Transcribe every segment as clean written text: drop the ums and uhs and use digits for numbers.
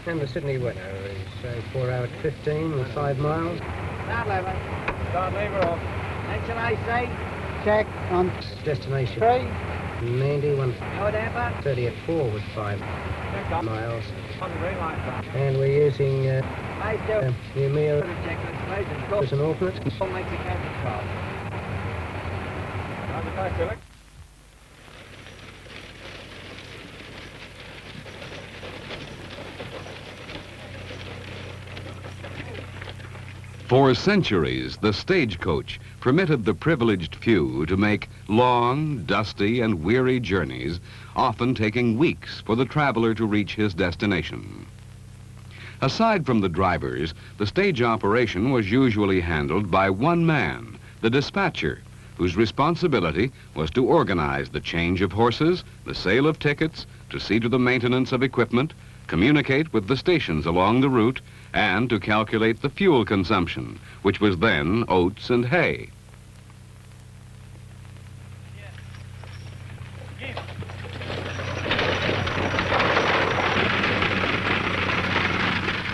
And the Sydney winner is 4 hours 15 with 5 miles. Start lever. Start lever off. Engine AC. Check on Destination 3. Mandy, No damper. 130 at 4 with 5 miles. On the green light. And we're using Phase 2. the Emir Checklist closing. as an alternate. Call makes a cancel call. For centuries, the stagecoach permitted the privileged few to make long, dusty, and weary journeys, often taking weeks for the traveler to reach his destination. Aside from the drivers, the stage operation was usually handled by one man, the dispatcher, whose responsibility was to organize the change of horses, the sale of tickets, to see to the maintenance of equipment, communicate with the stations along the route, and to calculate the fuel consumption, which was then oats and hay.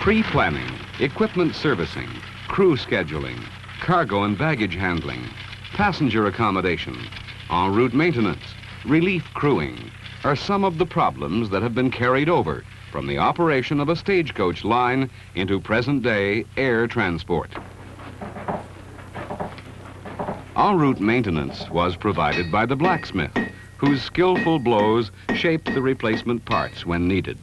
Pre-planning, equipment servicing, crew scheduling, cargo and baggage handling, passenger accommodation, en route maintenance, relief crewing are some of the problems that have been carried over from the operation of a stagecoach line into present-day air transport. En route maintenance was provided by the blacksmith, whose skillful blows shaped the replacement parts when needed.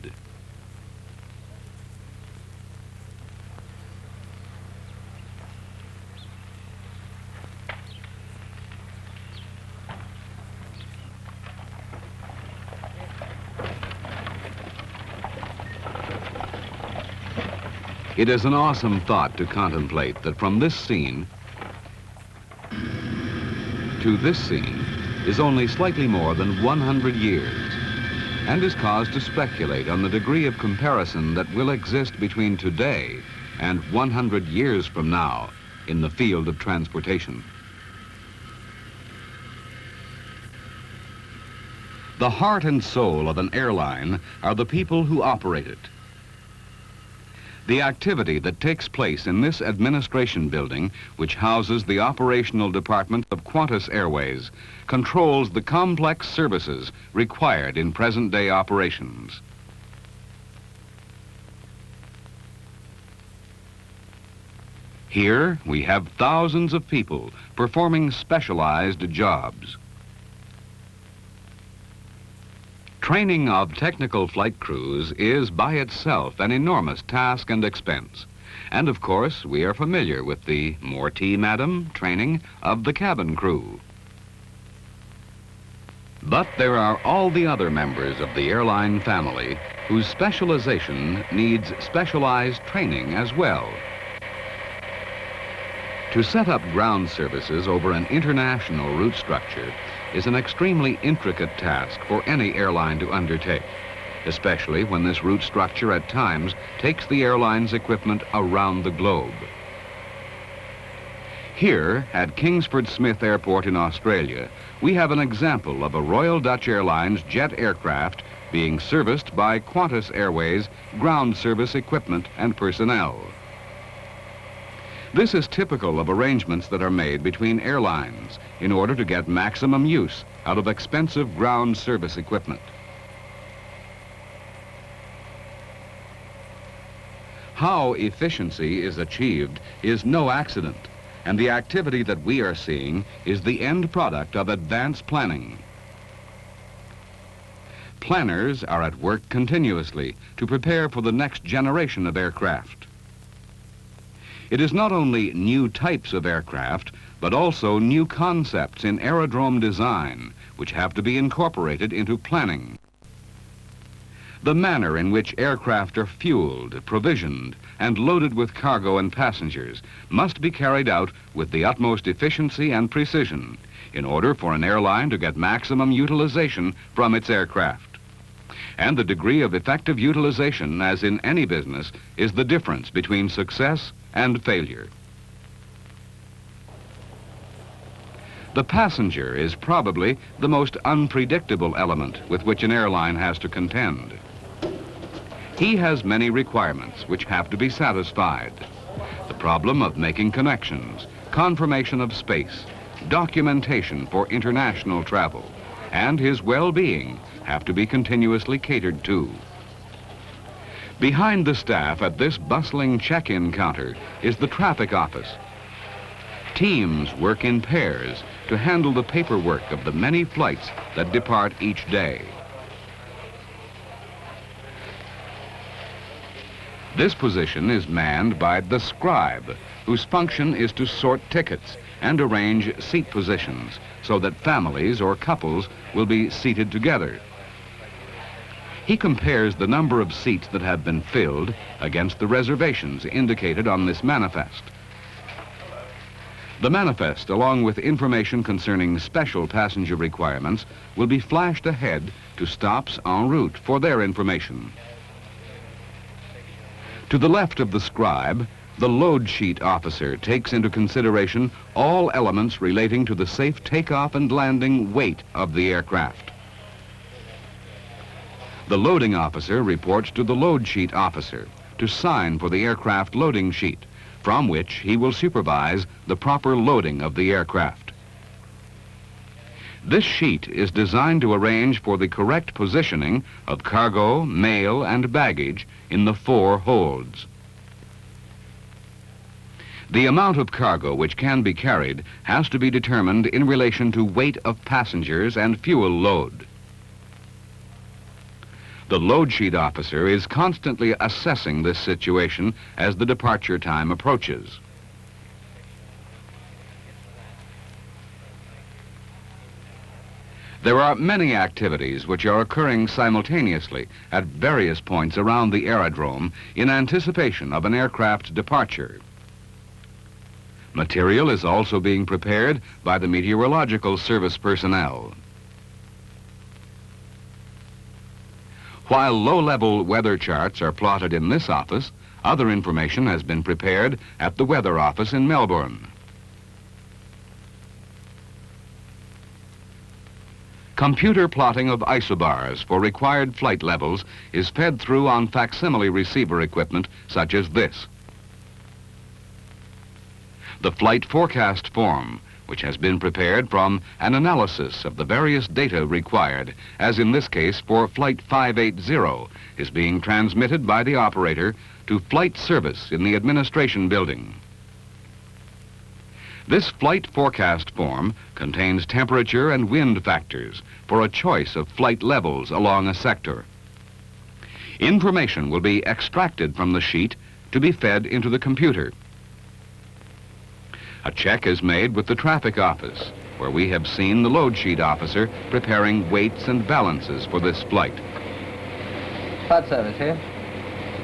It is an awesome thought to contemplate that from this scene to this scene is only slightly more than 100 years, and is cause to speculate on the degree of comparison that will exist between today and 100 years from now in the field of transportation. The heart and soul of an airline are the people who operate it. The activity that takes place in this administration building, which houses the operational department of Qantas Airways, controls the complex services required in present-day operations. Here, we have thousands of people performing specialized jobs. Training of technical flight crews is by itself an enormous task and expense. And of course, we are familiar with the more tea, madam training of the cabin crew. But there are all the other members of the airline family whose specialization needs specialized training as well. To set up ground services over an international route structure is an extremely intricate task for any airline to undertake, especially when this route structure at times takes the airline's equipment around the globe. Here at Kingsford Smith Airport in Australia, we have an example of a Royal Dutch Airlines jet aircraft being serviced by Qantas Airways ground service equipment and personnel. This is typical of arrangements that are made between airlines in order to get maximum use out of expensive ground service equipment. How efficiency is achieved is no accident, and the activity that we are seeing is the end product of advanced planning. Planners are at work continuously to prepare for the next generation of aircraft. It is not only new types of aircraft, but also new concepts in aerodrome design, which have to be incorporated into planning. The manner in which aircraft are fueled, provisioned, and loaded with cargo and passengers must be carried out with the utmost efficiency and precision in order for an airline to get maximum utilization from its aircraft. And the degree of effective utilization, as in any business, is the difference between success and failure. The passenger is probably the most unpredictable element with which an airline has to contend. He has many requirements which have to be satisfied. The problem of making connections, confirmation of space, documentation for international travel, and his well-being have to be continuously catered to. Behind the staff at this bustling check-in counter is the traffic office. Teams work in pairs to handle the paperwork of the many flights that depart each day. This position is manned by the scribe, whose function is to sort tickets and arrange seat positions so that families or couples will be seated together. He compares the number of seats that have been filled against the reservations indicated on this manifest. The manifest, along with information concerning special passenger requirements, will be flashed ahead to stops en route for their information. To the left of the scribe, the load sheet officer takes into consideration all elements relating to the safe takeoff and landing weight of the aircraft. The loading officer reports to the load sheet officer to sign for the aircraft loading sheet, from which he will supervise the proper loading of the aircraft. This sheet is designed to arrange for the correct positioning of cargo, mail, and baggage in the 4 holds. The amount of cargo which can be carried has to be determined in relation to weight of passengers and fuel load. The load sheet officer is constantly assessing this situation as the departure time approaches. There are many activities which are occurring simultaneously at various points around the aerodrome in anticipation of an aircraft's departure. Material is also being prepared by the meteorological service personnel. While low-level weather charts are plotted in this office, other information has been prepared at the weather office in Melbourne. Computer plotting of isobars for required flight levels is fed through on facsimile receiver equipment such as this. The flight forecast form, which has been prepared from an analysis of the various data required, as in this case for Flight 580, is being transmitted by the operator to flight service in the administration building. This flight forecast form contains temperature and wind factors for a choice of flight levels along a sector. Information will be extracted from the sheet to be fed into the computer. A check is made with the traffic office, where we have seen the load sheet officer preparing weights and balances for this flight. Flight service here.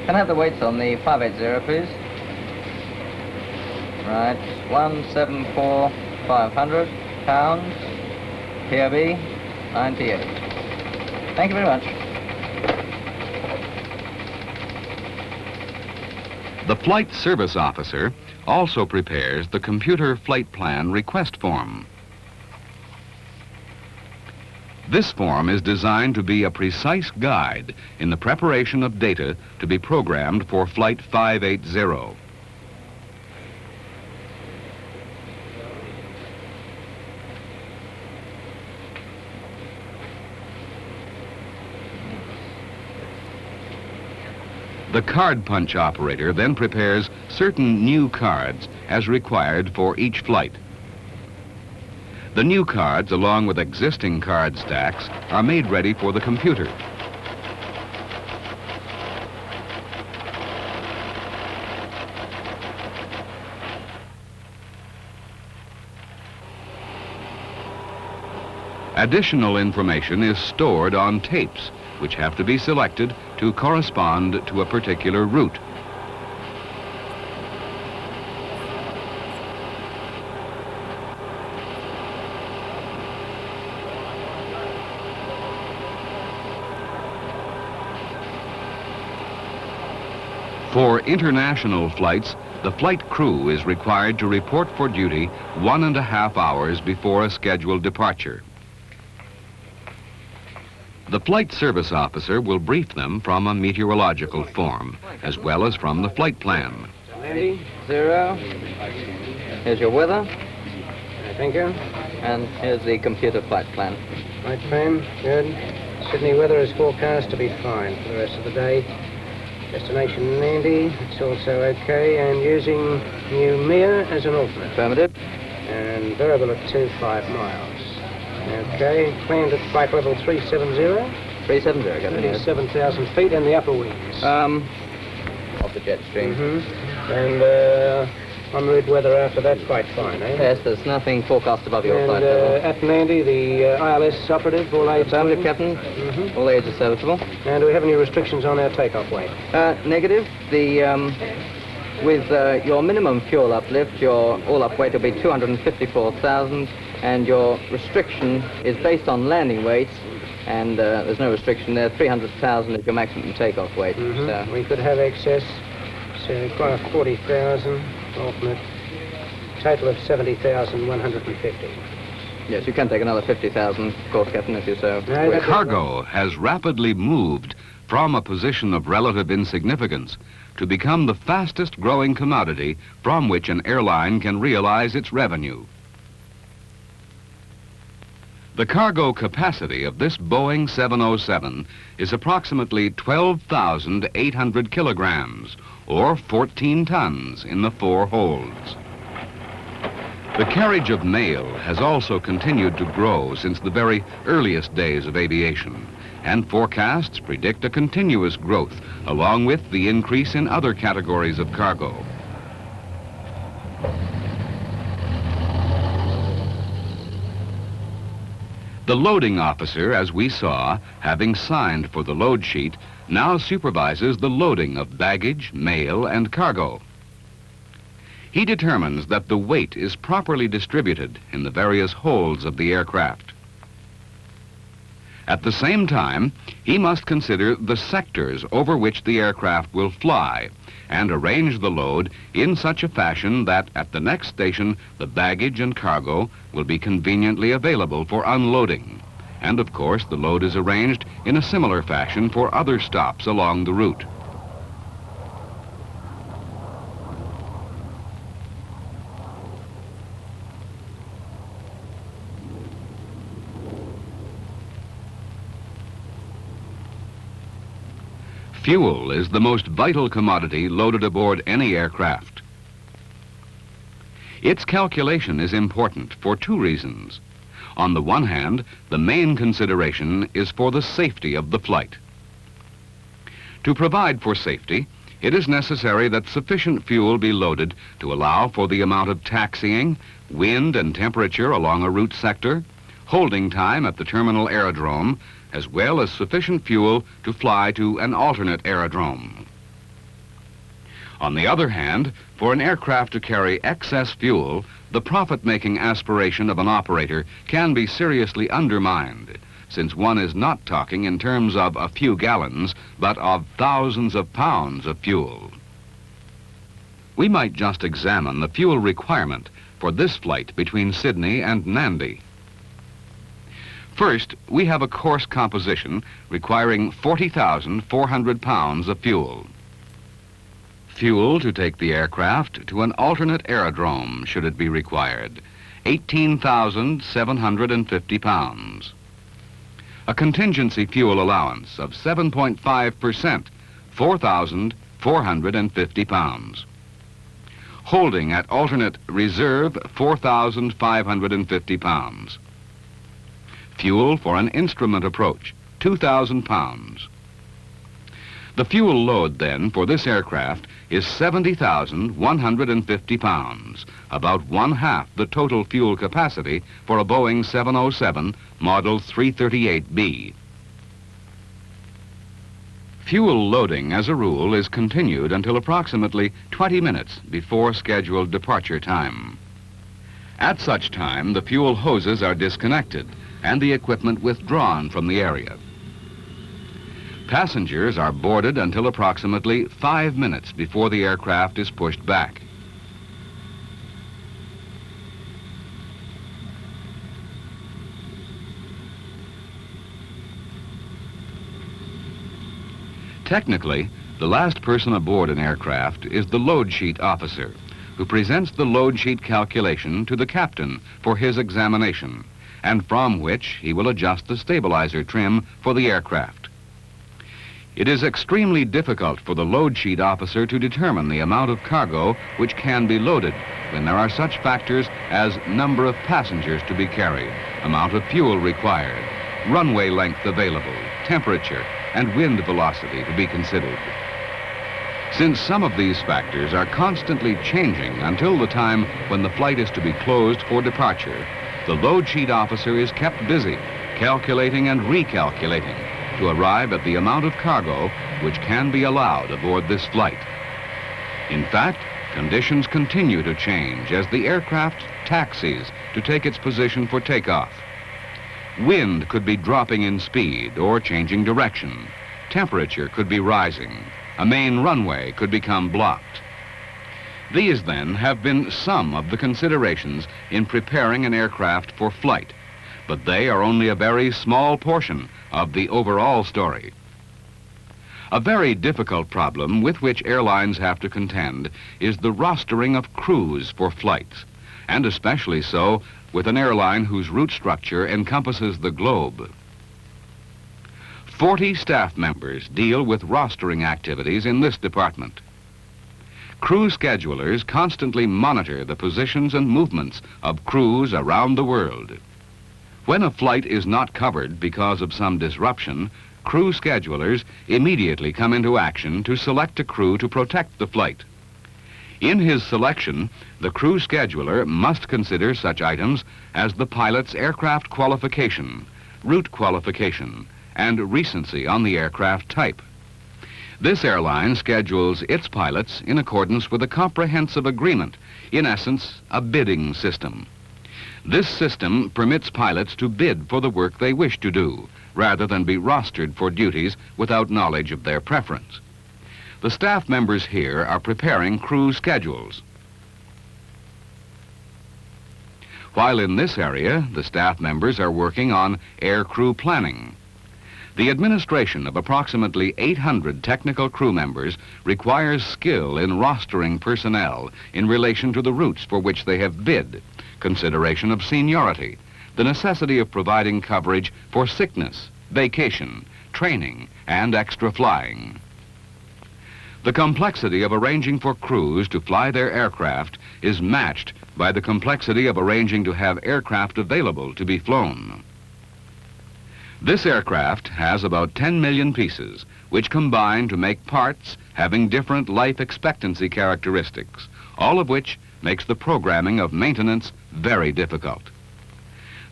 Can I have the weights on the 580, please? Right, 174,500 pounds, POB 98. Thank you very much. The flight service officer also prepares the computer flight plan request form. This form is designed to be a precise guide in the preparation of data to be programmed for Flight 580. The card punch operator then prepares certain new cards as required for each flight. The new cards, along with existing card stacks, are made ready for the computer. Additional information is stored on tapes, which have to be selected to correspond to a particular route. For international flights, the flight crew is required to report for duty 1.5 hours before a scheduled departure. The flight service officer will brief them from a meteorological form, as well as from the flight plan. Andy, 0. Here's your weather, Thank you. and here's the computer flight plan. Flight plan, good. Sydney weather is forecast to be fine for the rest of the day. Destination Nandi, it's also okay, and using New Mir as an alternate. Affirmative. And variable at 25 miles. Okay, planned at flight level 370, 370, Captain. Yes. 37,000 feet in the upper wings. Off the jet stream. And en route weather after that, quite fine, eh? Yes, there's nothing forecast above your flight And level. at Nandi, the ILS operative, all aids Affirmative, clean? Captain. All aids are serviceable. And do we have any restrictions on our takeoff weight? Negative. With your minimum fuel uplift, your all-up weight will be 254,000, and your restriction is based on landing weights, and there's no restriction there. 300,000 is your maximum takeoff weight. So We could have excess, so quite 40,000, alternate, total of 70,150. yes, you can take another 50,000, of course, Captain, if you so No, wish. that- Cargo has rapidly moved from a position of relative insignificance to become the fastest growing commodity from which an airline can realize its revenue. The cargo capacity of this Boeing 707 is approximately 12,800 kilograms, or 14 tons in the 4 holds. The carriage of mail has also continued to grow since the very earliest days of aviation, and forecasts predict a continuous growth along with the increase in other categories of cargo. The loading officer, as we saw, having signed for the load sheet, now supervises the loading of baggage, mail, and cargo. He determines that the weight is properly distributed in the various holds of the aircraft. At the same time, he must consider the sectors over which the aircraft will fly and arrange the load in such a fashion that at the next station the baggage and cargo will be conveniently available for unloading. And of course, the load is arranged in a similar fashion for other stops along the route. Fuel is the most vital commodity loaded aboard any aircraft. Its calculation is important for 2 reasons. On the one hand, the main consideration is for the safety of the flight. To provide for safety, it is necessary that sufficient fuel be loaded to allow for the amount of taxiing, wind and temperature along a route sector, holding time at the terminal aerodrome, as well as sufficient fuel to fly to an alternate aerodrome. On the other hand, for an aircraft to carry excess fuel, the profit-making aspiration of an operator can be seriously undermined, since one is not talking in terms of a few gallons, but of thousands of pounds of fuel. We might just examine the fuel requirement for this flight between Sydney and Nandi. First, we have a course composition requiring 40,400 pounds of fuel. Fuel to take the aircraft to an alternate aerodrome, should it be required, 18,750 pounds. A contingency fuel allowance of 7.5%, 4,450 pounds. Holding at alternate reserve, 4,550 pounds. Fuel for an instrument approach, 2,000 pounds. The fuel load, then, for this aircraft is 70,150 pounds, about 1/2 the total fuel capacity for a Boeing 707 Model 338B. Fuel loading, as a rule, is continued until approximately 20 minutes before scheduled departure time. At such time, the fuel hoses are disconnected and the equipment withdrawn from the area. Passengers are boarded until approximately 5 minutes before the aircraft is pushed back. Technically, the last person aboard an aircraft is the load sheet officer, who presents the load sheet calculation to the captain for his examination, and from which he will adjust the stabilizer trim for the aircraft. It is extremely difficult for the load sheet officer to determine the amount of cargo which can be loaded when there are such factors as number of passengers to be carried, amount of fuel required, runway length available, temperature, and wind velocity to be considered. Since some of these factors are constantly changing until the time when the flight is to be closed for departure, the load sheet officer is kept busy calculating and recalculating to arrive at the amount of cargo which can be allowed aboard this flight. In fact, conditions continue to change as the aircraft taxis to take its position for takeoff. Wind could be dropping in speed or changing direction. Temperature could be rising. A main runway could become blocked. These, then, have been some of the considerations in preparing an aircraft for flight, but they are only a very small portion of the overall story. A very difficult problem with which airlines have to contend is the rostering of crews for flights, and especially so with an airline whose route structure encompasses the globe. 40 staff members deal with rostering activities in this department. Crew schedulers constantly monitor the positions and movements of crews around the world. When a flight is not covered because of some disruption, crew schedulers immediately come into action to select a crew to protect the flight. In his selection, the crew scheduler must consider such items as the pilot's aircraft qualification, route qualification, and recency on the aircraft type. This airline schedules its pilots in accordance with a comprehensive agreement, in essence, a bidding system. This system permits pilots to bid for the work they wish to do, rather than be rostered for duties without knowledge of their preference. The staff members here are preparing crew schedules. While in this area, the staff members are working on air crew planning. The administration of approximately 800 technical crew members requires skill in rostering personnel in relation to the routes for which they have bid, consideration of seniority, the necessity of providing coverage for sickness, vacation, training, and extra flying. The complexity of arranging for crews to fly their aircraft is matched by the complexity of arranging to have aircraft available to be flown. This aircraft has about 10 million pieces, which combine to make parts having different life expectancy characteristics, all of which makes the programming of maintenance very difficult.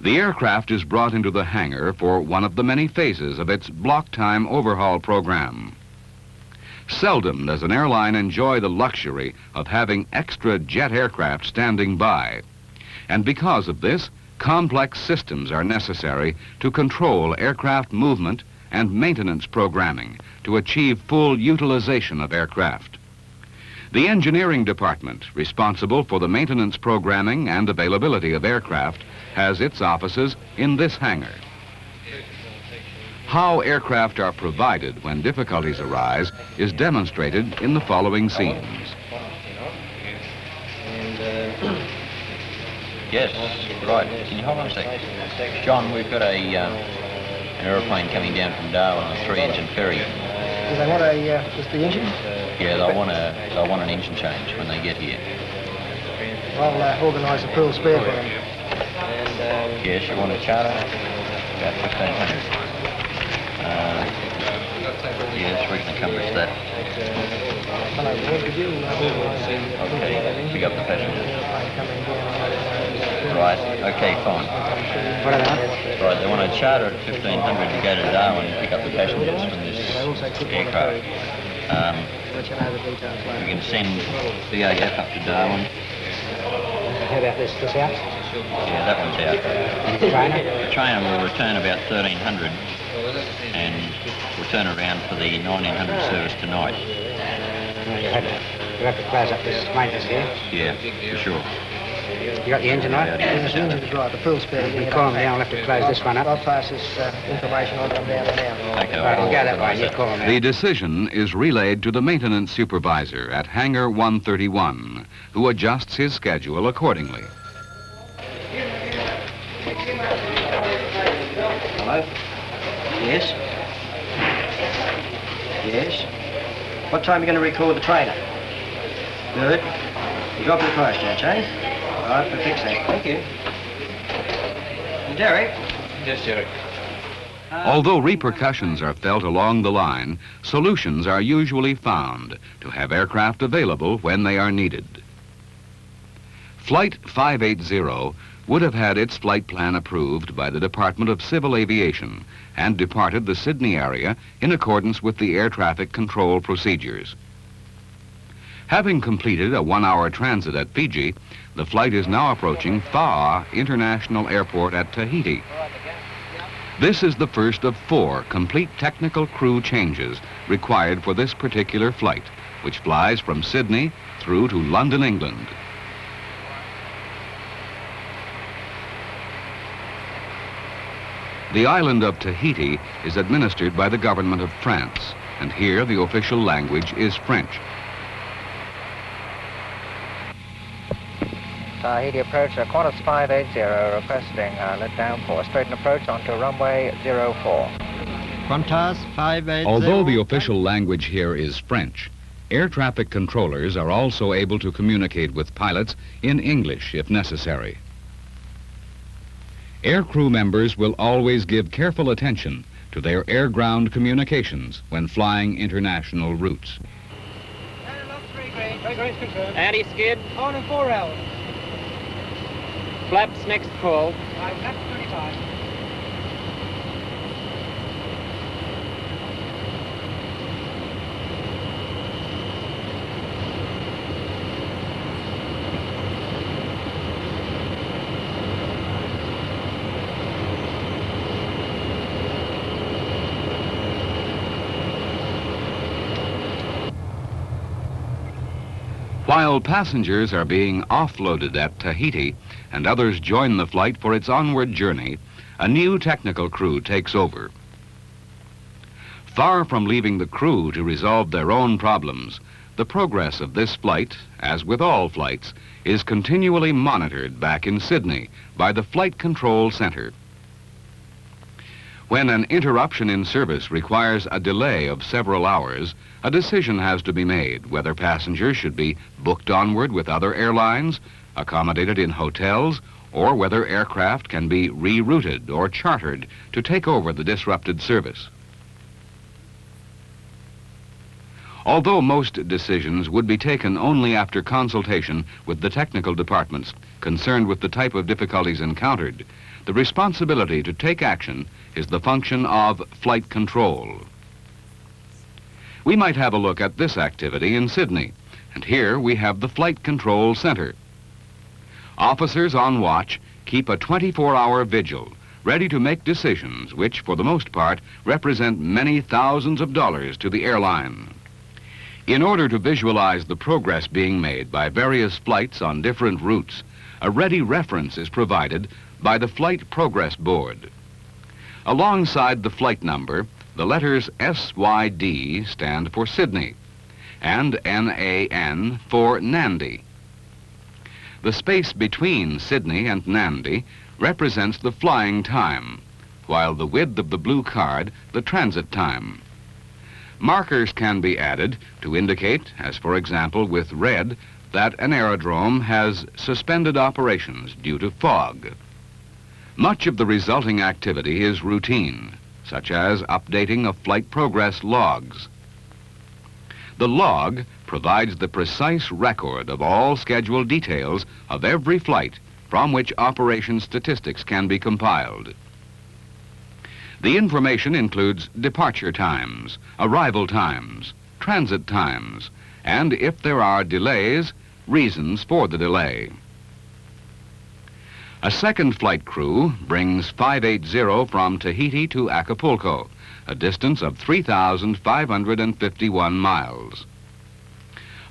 The aircraft is brought into the hangar for one of the many phases of its block time overhaul program. Seldom does an airline enjoy the luxury of having extra jet aircraft standing by, and because of this, complex systems are necessary to control aircraft movement and maintenance programming to achieve full utilization of aircraft. The engineering department, responsible for the maintenance programming and availability of aircraft, has its offices in this hangar. How aircraft are provided when difficulties arise is demonstrated in the following scenes. Yes, right. Can you hold on a second? John, we've got an aeroplane coming down from Darwin on a 3-engine ferry. Do they want just the engine? Yeah, they'll want an engine change when they get here. I'll organise a pool spare for them. Yes, you want a charter? About 1,500. Yes, we can accomplish that. Okay, pick up the passengers. Right, okay, fine. What are they? Right, they want a charter at 1,500 to go to Darwin and pick up the passengers from this aircraft. We can send VAF up to Darwin. How about this out? Yeah, that one's out. The trainer? The trainer will return about 1,300 and we'll turn around for the 1,900 service tonight. You have to close up this maintenance here. Yeah, for sure. You got the engine right? Yes, the engine's right, the fuel spare. You can call them down, I'll have to close this one up. I'll pass this information on to them down there now. Okay, Right, I'll go that way, you call them The down. decision is relayed to the maintenance supervisor at Hangar 131, who adjusts his schedule accordingly. Hello? Yes? Yes? What time are you going to record the trailer? Good. You drop it first, Judge, eh? All right, we'll fix that. Thank you. Derek? Yes, Jerry. Although repercussions are felt along the line, solutions are usually found to have aircraft available when they are needed. Flight 580 would have had its flight plan approved by the Department of Civil Aviation and departed the Sydney area in accordance with the air traffic control procedures. Having completed a 1-hour transit at Fiji, the flight is now approaching Faa International Airport at Tahiti. This is the first of 4 complete technical crew changes required for this particular flight, which flies from Sydney through to London, England. The island of Tahiti is administered by the government of France, and here the official language is French. Tahiti approach, Qantas 580, requesting let down for straighten approach onto runway 04. Qantas 580. Although the official language here is French, air traffic controllers are also able to communicate with pilots in English if necessary. Air crew members will always give careful attention to their air-ground communications when flying international routes. Anti-skid. On in 4 hours. Flaps next full. That's 25. While passengers are being offloaded at Tahiti and others join the flight for its onward journey, a new technical crew takes over. Far from leaving the crew to resolve their own problems, the progress of this flight, as with all flights, is continually monitored back in Sydney by the Flight Control Center. When an interruption in service requires a delay of several hours, a decision has to be made whether passengers should be booked onward with other airlines, accommodated in hotels, or whether aircraft can be rerouted or chartered to take over the disrupted service. Although most decisions would be taken only after consultation with the technical departments concerned with the type of difficulties encountered, the responsibility to take action is the function of flight control. We might have a look at this activity in Sydney, and here we have the Flight Control Center. Officers on watch keep a 24-hour vigil, ready to make decisions which, for the most part, represent many thousands of dollars to the airline. In order to visualize the progress being made by various flights on different routes, a ready reference is provided by the Flight Progress Board. Alongside the flight number, the letters SYD stand for Sydney and NAN for Nandi. The space between Sydney and Nandi represents the flying time, while the width of the blue card, the transit time. Markers can be added to indicate, as for example with red, that an aerodrome has suspended operations due to fog. Much of the resulting activity is routine, such as updating of flight progress logs. The log provides the precise record of all scheduled details of every flight from which operation statistics can be compiled. The information includes departure times, arrival times, transit times, and if there are delays, reasons for the delay. A second flight crew brings 580 from Tahiti to Acapulco, a distance of 3,551 miles.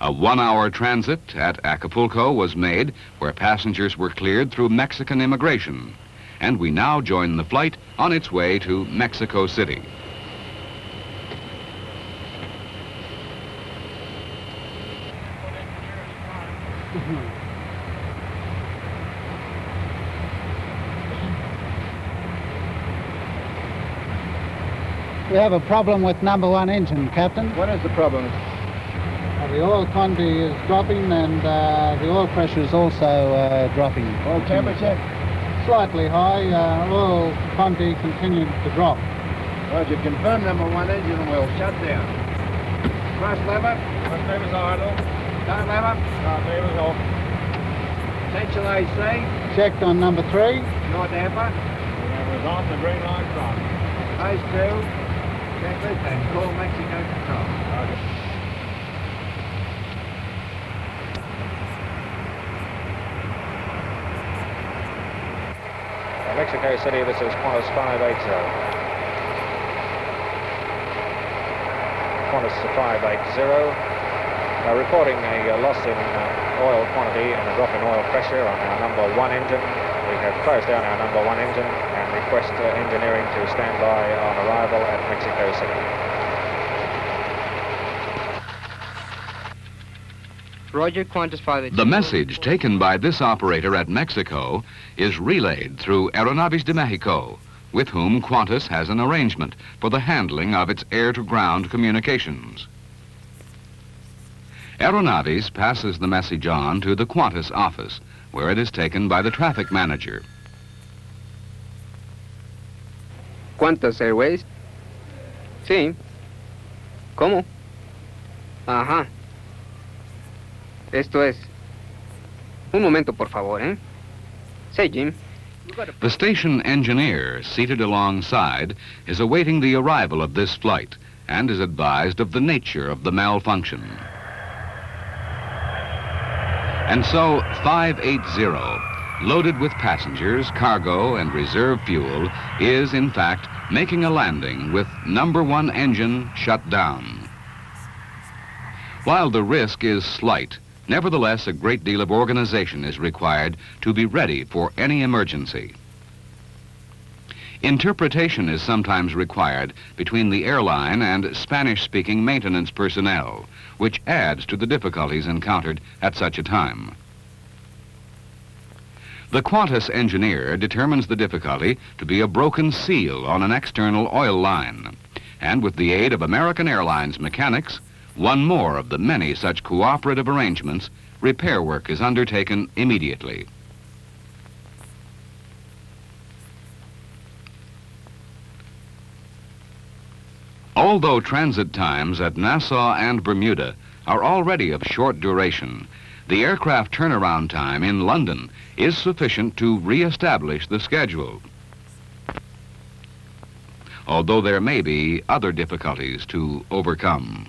A 1-hour transit at Acapulco was made, where passengers were cleared through Mexican immigration. And we now join the flight on its way to Mexico City. We have a problem with number 1 engine, Captain. What is the problem? The oil quantity is dropping and the oil pressure is also dropping. Oil temperature? Slightly high. Oil quantity continued to drop. Roger, confirm number 1 engine and we'll shut down. Thrust lever. Thrust lever's idle. Start lever. Start lever's off. Potential AC. Checked on number 3. Yaw damper. Lever's on, the green light's on. Phase 2. Checklist and call Mexico Control. Roger. Mexico City, this is Qantas 580. Qantas 580, reporting a loss in oil quantity and a drop in oil pressure on our number 1 engine. We have closed down our number 1 engine and request engineering to stand by on arrival at Mexico City. Roger, Qantas 580. The message taken by this operator at Mexico is relayed through Aeronavis de Mexico, with whom Qantas has an arrangement for the handling of its air-to-ground communications. Aeronavis passes the message on to the Qantas office, where it is taken by the traffic manager. ¿Qantas Airways? Sí. ¿Cómo? Ajá. Esto es. Un momento, por favor, ¿eh? Say, Jim. The station engineer, seated alongside, is awaiting the arrival of this flight and is advised of the nature of the malfunction. And so, 580, loaded with passengers, cargo, and reserve fuel, is, in fact, making a landing with number 1 engine shut down. While the risk is slight, nevertheless, a great deal of organization is required to be ready for any emergency. Interpretation is sometimes required between the airline and Spanish-speaking maintenance personnel, which adds to the difficulties encountered at such a time. The Qantas engineer determines the difficulty to be a broken seal on an external oil line, and with the aid of American Airlines mechanics, one more of the many such cooperative arrangements, repair work is undertaken immediately. Although transit times at Nassau and Bermuda are already of short duration, the aircraft turnaround time in London is sufficient to re-establish the schedule, although there may be other difficulties to overcome.